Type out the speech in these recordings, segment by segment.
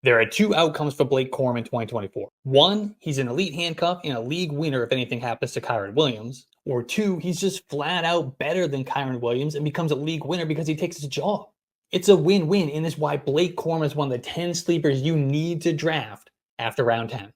There are two outcomes for Blake Corum in 2024. One, he's an elite handcuff and a league winner if anything happens to Kyren Williams. Or two, he's just flat out better than Kyren Williams and becomes a league winner because he takes his job. It's a win-win, and is why Blake Corum is one of the 10 sleepers you need to draft after round 10.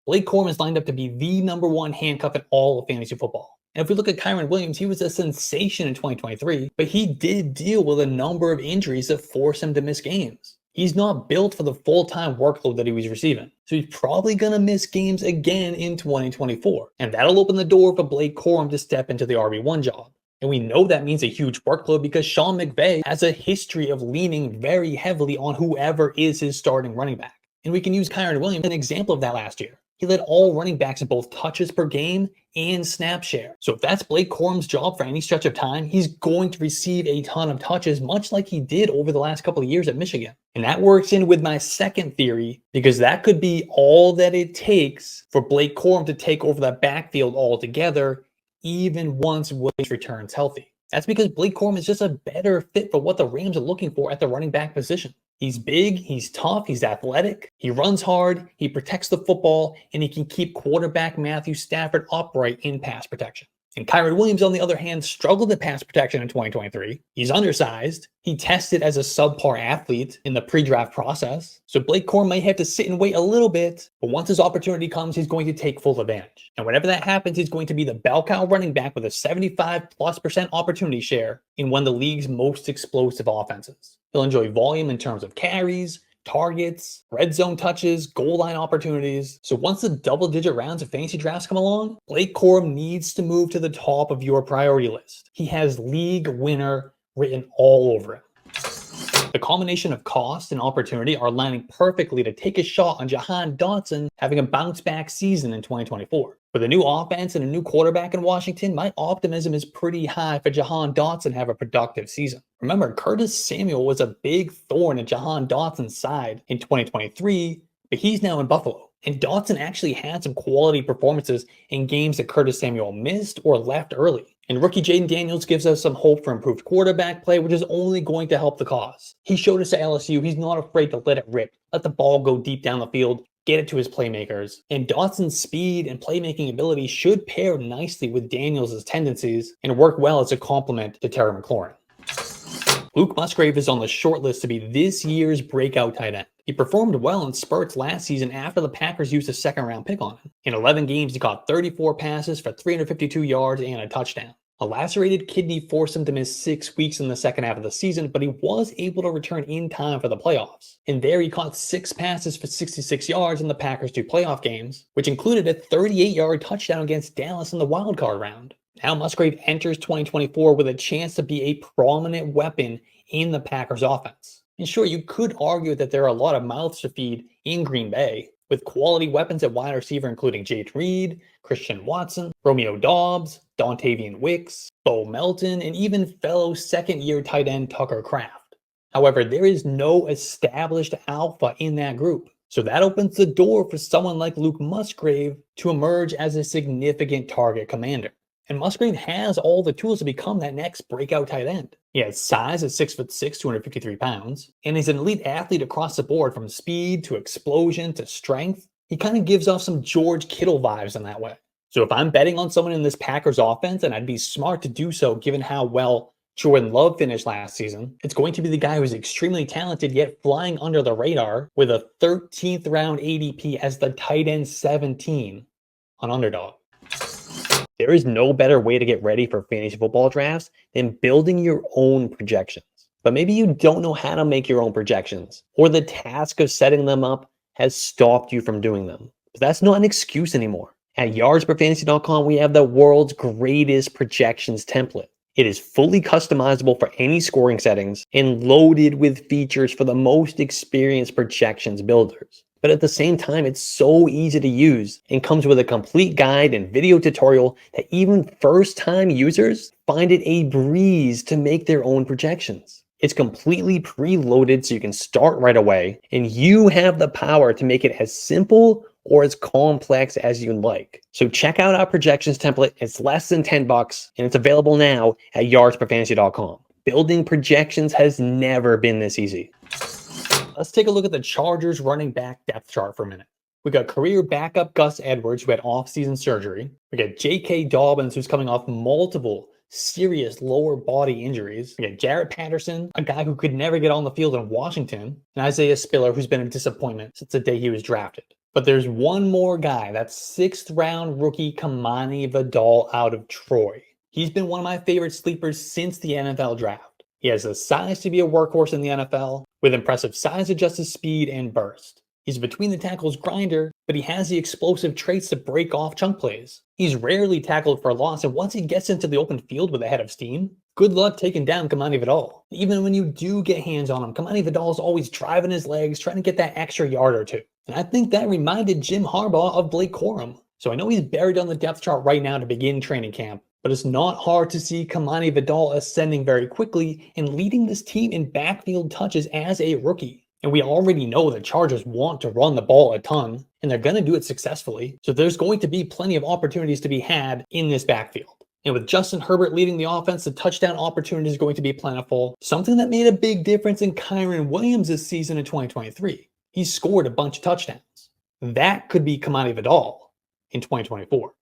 Blake Corum is lined up to be the #1 handcuff in all of fantasy football. And if we look at Kyren Williams, he was a sensation in 2023, but he did deal with a number of injuries that forced him to miss games. He's not built for the full-time workload that he was receiving, so he's probably going to miss games again in 2024. And that'll open the door for Blake Corum to step into the RB1 job. And we know that means a huge workload because Sean McVay has a history of leaning very heavily on whoever is his starting running back. And we can use Kyren Williams as an example of that last year. He led all running backs in both touches per game and snap share. So if that's Blake Corum's job for any stretch of time, he's going to receive a ton of touches, much like he did over the last couple of years at Michigan. And that works in with my second theory, because that could be all that it takes for Blake Corum to take over that backfield altogether, even once Williams returns healthy. That's because Blake Corum is just a better fit for what the Rams are looking for at the running back position. He's big, he's tough, he's athletic, he runs hard, he protects the football, and he can keep quarterback Matthew Stafford upright in pass protection. And Kyren Williams, on the other hand, struggled at pass protection in 2023. He's undersized. He tested as a subpar athlete in the pre-draft process. So Blake Corum might have to sit and wait a little bit, but once his opportunity comes, he's going to take full advantage. And whenever that happens, he's going to be the bell cow running back with a 75+% opportunity share in one of the league's most explosive offenses. He'll enjoy volume in terms of carries, targets, red zone touches, goal line opportunities. So once the double-digit rounds of fantasy drafts come along, Blake Corum needs to move to the top of your priority list. He has league winner written all over him. The combination of cost and opportunity are lining perfectly to take a shot on Jahan Dotson having a bounce-back season in 2024. With a new offense and a new quarterback in Washington, my optimism is pretty high for Jahan Dotson to have a productive season. Remember, Curtis Samuel was a big thorn in Jahan Dotson's side in 2023, but he's now in Buffalo. And Dotson actually had some quality performances in games that Curtis Samuel missed or left early. And rookie Jaden Daniels gives us some hope for improved quarterback play, which is only going to help the cause. He showed us at LSU he's not afraid to let it rip, let the ball go deep down the field, get it to his playmakers. And Dotson's speed and playmaking ability should pair nicely with Daniels' tendencies and work well as a complement to Terry McLaurin. Luke Musgrave is on the short list to be this year's breakout tight end. He performed well in spurts last season after the Packers used a second-round pick on him. In 11 games, he caught 34 passes for 352 yards and a touchdown. A lacerated kidney forced him to miss 6 weeks in the second half of the season, but he was able to return in time for the playoffs. And there he caught 6 passes for 66 yards in the Packers' 2 playoff games, which included a 38-yard touchdown against Dallas in the wildcard round. Now Musgrave enters 2024 with a chance to be a prominent weapon in the Packers offense. And sure, you could argue that there are a lot of mouths to feed in Green Bay, with quality weapons at wide receiver including Jake Reed, Christian Watson, Romeo Doubs, Dontavian Wicks, Bo Melton, and even fellow second-year tight end Tucker Kraft. However, there is no established alpha in that group. So that opens the door for someone like Luke Musgrave to emerge as a significant target commander. And Musgrave has all the tools to become that next breakout tight end. He has size at 6'6", 253 pounds, and he's an elite athlete across the board from speed to explosion to strength. He kind of gives off some George Kittle vibes in that way. So if I'm betting on someone in this Packers offense, and I'd be smart to do so given how well Jordan Love finished last season, it's going to be the guy who's extremely talented yet flying under the radar with a 13th round ADP as the tight end 17 on Underdog. There is no better way to get ready for fantasy football drafts than building your own projections. But maybe you don't know how to make your own projections, or the task of setting them up has stopped you from doing them. But that's not an excuse anymore. At yardsperfantasy.com, we have the world's greatest projections template. It is fully customizable for any scoring settings and loaded with features for the most experienced projections builders. But at the same time, it's so easy to use and comes with a complete guide and video tutorial that even first-time users find it a breeze to make their own projections. It's completely preloaded so you can start right away, and you have the power to make it as simple or as complex as you'd like. So check out our projections template. It's less than $10 and it's available now at yardsperfantasy.com. Building projections has never been this easy. Let's take a look at the Chargers running back depth chart for a minute. We got career backup Gus Edwards, who had off-season surgery. We got J.K. Dobbins, who's coming off multiple serious lower body injuries. We got Jarrett Patterson, a guy who could never get on the field in Washington, and Isaiah Spiller, who's been a disappointment since the day he was drafted. But there's one more guy, that's 6th round rookie Kimani Vidal out of Troy. He's been one of my favorite sleepers since the NFL draft. He has the size to be a workhorse in the NFL, with impressive size-adjusted speed and burst. He's a between the tackles grinder, but he has the explosive traits to break off chunk plays. He's rarely tackled for a loss, and once he gets into the open field with a head of steam, good luck taking down Kimani Vidal. Even when you do get hands on him, Kimani Vidal is always driving his legs, trying to get that extra yard or two. And I think that reminded Jim Harbaugh of Blake Corum. So I know he's buried on the depth chart right now to begin training camp, but it's not hard to see Kimani Vidal ascending very quickly and leading this team in backfield touches as a rookie. And we already know the Chargers want to run the ball a ton, and they're going to do it successfully. So there's going to be plenty of opportunities to be had in this backfield. And with Justin Herbert leading the offense, the touchdown opportunity is going to be plentiful. Something that made a big difference in Kyren Williams this season in 2023. He scored a bunch of touchdowns. That could be Kimani Vidal in 2024.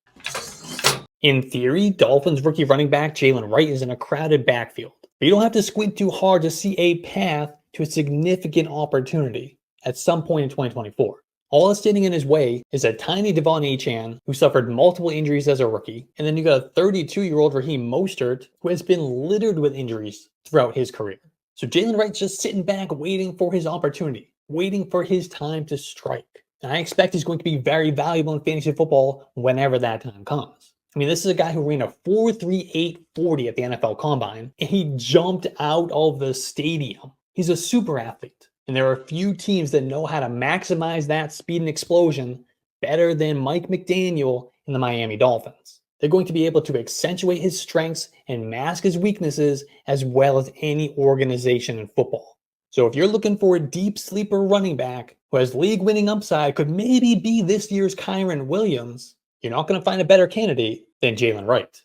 In theory, Dolphins rookie running back Jaylen Wright is in a crowded backfield. But you don't have to squint too hard to see a path to a significant opportunity at some point in 2024. All that's standing in his way is a tiny Devon Achane who suffered multiple injuries as a rookie, and then you got a 32-year-old Raheem Mostert who has been littered with injuries throughout his career. So Jaylen Wright's just sitting back waiting for his opportunity, waiting for his time to strike. And I expect he's going to be very valuable in fantasy football whenever that time comes. I mean, this is a guy who ran a 4.38 40 at the NFL Combine, and he jumped out of the stadium. He's a super athlete, and there are a few teams that know how to maximize that speed and explosion better than Mike McDaniel and the Miami Dolphins. They're going to be able to accentuate his strengths and mask his weaknesses as well as any organization in football. So if you're looking for a deep sleeper running back who has league-winning upside, could maybe be this year's Kyren Williams, you're not going to find a better candidate than Jaylen Wright.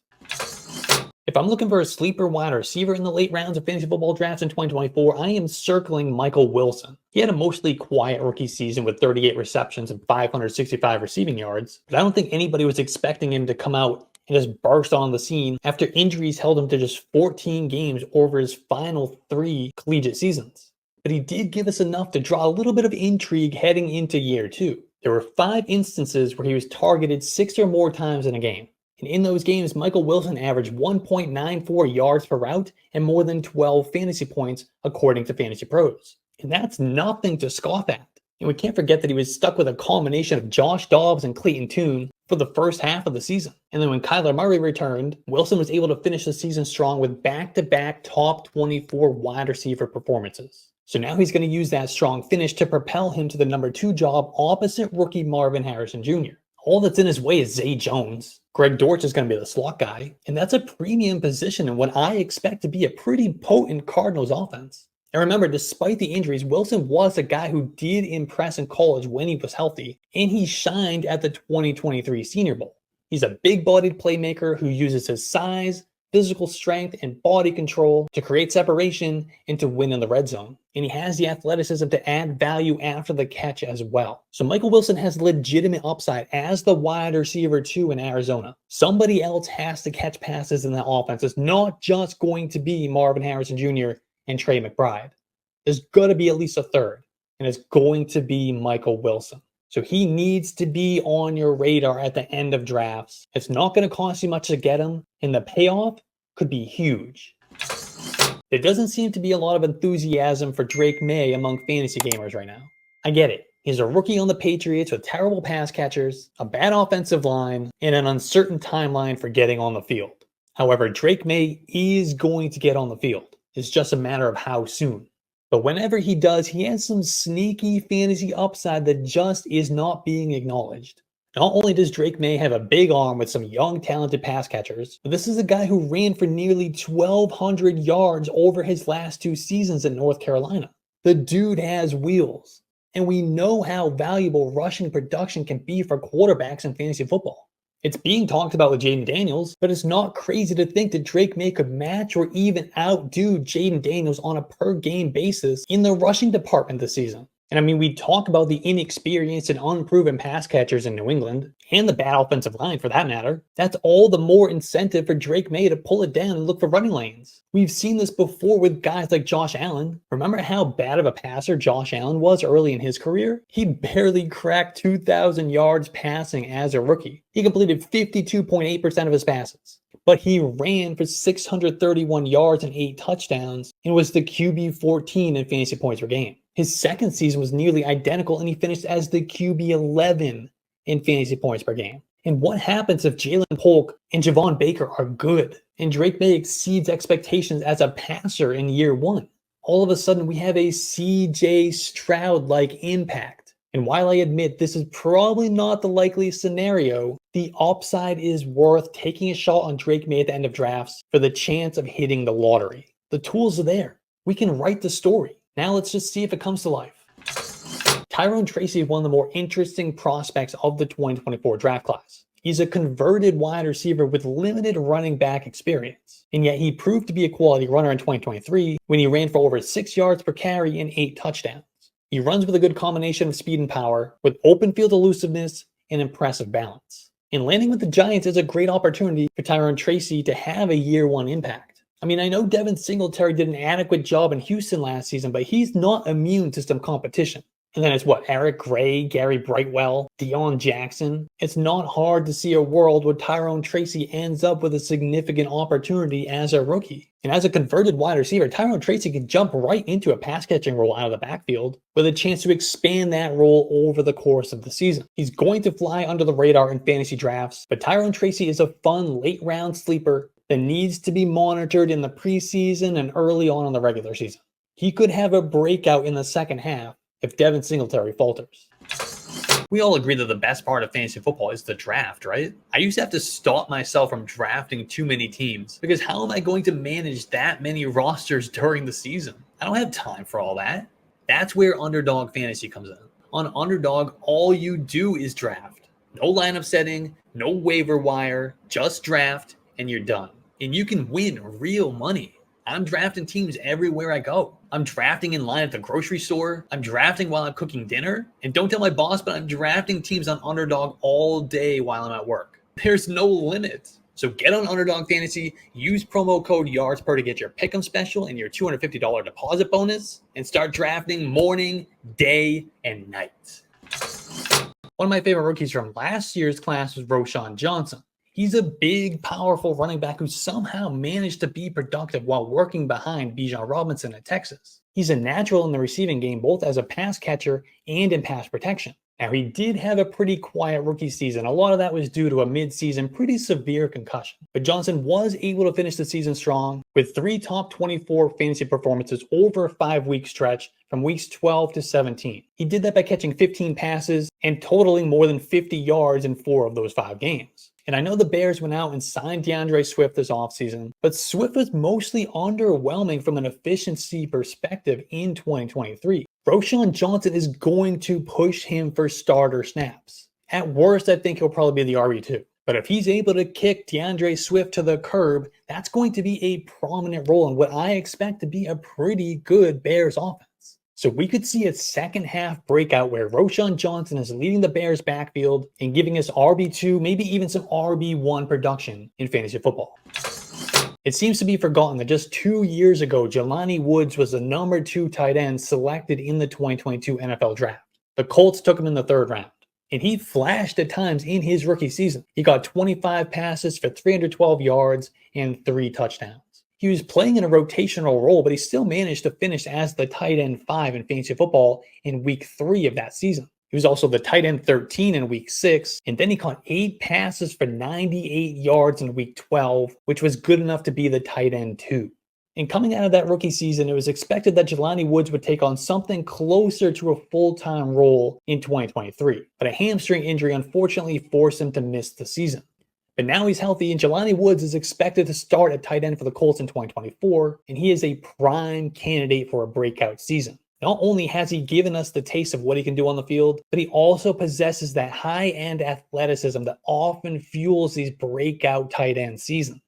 If I'm looking for a sleeper wide receiver in the late rounds of fantasy football drafts in 2024, I am circling Michael Wilson. He had a mostly quiet rookie season with 38 receptions and 565 receiving yards, but I don't think anybody was expecting him to come out and just burst on the scene after injuries held him to just 14 games over his final 3 collegiate seasons. But he did give us enough to draw a little bit of intrigue heading into year 2. There were 5 instances where he was targeted 6 or more times in a game. And in those games, Michael Wilson averaged 1.94 yards per route and more than 12 fantasy points, according to Fantasy Pros. And that's nothing to scoff at. And we can't forget that he was stuck with a combination of Josh Dobbs and Clayton Tune for the first half of the season. And then when Kyler Murray returned, Wilson was able to finish the season strong with back-to-back top 24 wide receiver performances. So now he's going to use that strong finish to propel him to the number 2 job opposite rookie Marvin Harrison Jr. All that's in his way is Zay Jones. Greg Dortch is going to be the slot guy, and that's a premium position in what I expect to be a pretty potent Cardinals offense. And remember, despite the injuries, Wilson was a guy who did impress in college when he was healthy, and he shined at the 2023 Senior Bowl. He's a big-bodied playmaker who uses his size, physical strength, and body control to create separation and to win in the red zone. And he has the athleticism to add value after the catch as well. So Michael Wilson has legitimate upside as the wide receiver 2 in Arizona. Somebody else has to catch passes in that offense. It's not just going to be Marvin Harrison Jr. and Trey McBride. There's got to be at least a third, and it's going to be Michael Wilson. So he needs to be on your radar at the end of drafts. It's not going to cost you much to get him, and the payoff could be huge. There doesn't seem to be a lot of enthusiasm for Drake Maye among fantasy gamers right now. I get it. He's a rookie on the Patriots with terrible pass catchers, a bad offensive line, and an uncertain timeline for getting on the field. However, Drake Maye is going to get on the field. It's just a matter of how soon. But whenever he does, he has some sneaky fantasy upside that just is not being acknowledged. Not only does Drake Maye have a big arm with some young, talented pass catchers, but this is a guy who ran for nearly 1,200 yards over his last 2 seasons in North Carolina. The dude has wheels. And we know how valuable rushing production can be for quarterbacks in fantasy football. It's being talked about with Jaden Daniels, but it's not crazy to think that Drake Maye could match or even outdo Jaden Daniels on a per game basis in the rushing department this season. And I mean, we talk about the inexperienced and unproven pass catchers in New England, and the bad offensive line for that matter. That's all the more incentive for Drake Maye to pull it down and look for running lanes. We've seen this before with guys like Josh Allen. Remember how bad of a passer Josh Allen was early in his career? He barely cracked 2,000 yards passing as a rookie. He completed 52.8% of his passes. But he ran for 631 yards and 8 touchdowns and was the QB 14 in fantasy points per game. His second season was nearly identical, and he finished as the QB 11 in fantasy points per game. And what happens if Jalen Polk and Javon Baker are good and Drake Maye exceeds expectations as a passer in year 1? All of a sudden, we have a CJ Stroud-like impact. And while I admit this is probably not the likeliest scenario, the upside is worth taking a shot on Drake Maye at the end of drafts for the chance of hitting the lottery. The tools are there. We can write the story. Now let's just see if it comes to life. Tyrone Tracy is one of the more interesting prospects of the 2024 draft class. He's a converted wide receiver with limited running back experience, and yet he proved to be a quality runner in 2023 when he ran for over 6 yards per carry and 8 touchdowns. He runs with a good combination of speed and power, with open field elusiveness and impressive balance. And landing with the Giants is a great opportunity for Tyrone Tracy to have a year 1 impact. I mean, I know Devin Singletary did an adequate job in Houston last season, but he's not immune to some competition. And then it's Eric Gray, Gary Brightwell, Deion Jackson. It's not hard to see a world where Tyrone Tracy ends up with a significant opportunity as a rookie. And as a converted wide receiver, Tyrone Tracy can jump right into a pass catching role out of the backfield with a chance to expand that role over the course of the season. He's going to fly under the radar in fantasy drafts, but Tyrone Tracy is a fun late round sleeper that needs to be monitored in the preseason and early on in the regular season. He could have a breakout in the second half if Devin Singletary falters. We all agree that the best part of fantasy football is the draft, right? I used to have to stop myself from drafting too many teams because how am I going to manage that many rosters during the season? I don't have time for all that. That's where Underdog Fantasy comes in. On Underdog, all you do is draft. No lineup setting, no waiver wire, just draft, and you're done. And you can win real money. I'm drafting teams everywhere I go. I'm drafting in line at the grocery store. I'm drafting while I'm cooking dinner. And don't tell my boss, but I'm drafting teams on Underdog all day while I'm at work. There's no limit. So get on Underdog Fantasy, use promo code YARDSPER to get your pick'em special and your $250 deposit bonus, and start drafting morning, day, and night. One of my favorite rookies from last year's class was Roschon Johnson. He's a big, powerful running back who somehow managed to be productive while working behind Bijan Robinson at Texas. He's a natural in the receiving game, both as a pass catcher and in pass protection. Now, he did have a pretty quiet rookie season. A lot of that was due to a mid-season, pretty severe concussion. But Johnson was able to finish the season strong with 3 top 24 fantasy performances over a 5-week stretch from weeks 12 to 17. He did that by catching 15 passes and totaling more than 50 yards in 4 of those 5 games. And I know the Bears went out and signed DeAndre Swift this offseason, but Swift was mostly underwhelming from an efficiency perspective in 2023. Roschon Johnson is going to push him for starter snaps. At worst, I think he'll probably be the RB2. But if he's able to kick DeAndre Swift to the curb, that's going to be a prominent role in what I expect to be a pretty good Bears offense. So we could see a second half breakout where Roschon Johnson is leading the Bears backfield and giving us RB2, maybe even some RB1 production in fantasy football. It seems to be forgotten that just 2 years ago, Jelani Woods was the number 2 tight end selected in the 2022 NFL draft. The Colts took him in the 3rd round, and he flashed at times in his rookie season. He got 25 passes for 312 yards and 3 touchdowns. He was playing in a rotational role, but he still managed to finish as the tight end 5 in fantasy football in week 3 of that season. He was also the tight end 13 in week 6, and then he caught 8 passes for 98 yards in week 12, which was good enough to be the tight end 2. And coming out of that rookie season, it was expected that Jelani Woods would take on something closer to a full-time role in 2023, but a hamstring injury unfortunately forced him to miss the season. But now he's healthy, and Jelani Woods is expected to start at tight end for the Colts in 2024, and he is a prime candidate for a breakout season. Not only has he given us the taste of what he can do on the field, but he also possesses that high-end athleticism that often fuels these breakout tight end seasons.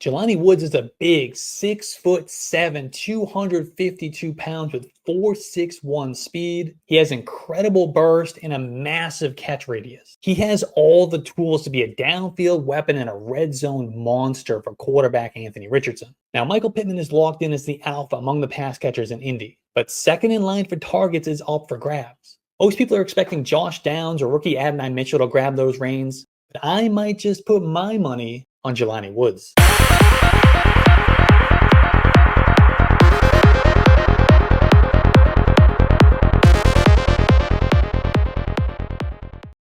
Jelani Woods is a big 6'7", 252 pounds with 4.61 speed. He has incredible burst and a massive catch radius. He has all the tools to be a downfield weapon and a red zone monster for quarterback Anthony Richardson. Now, Michael Pittman is locked in as the alpha among the pass catchers in Indy, but second in line for targets is up for grabs. Most people are expecting Josh Downs or rookie Adonai Mitchell to grab those reins, but I might just put my money on Jelani Woods.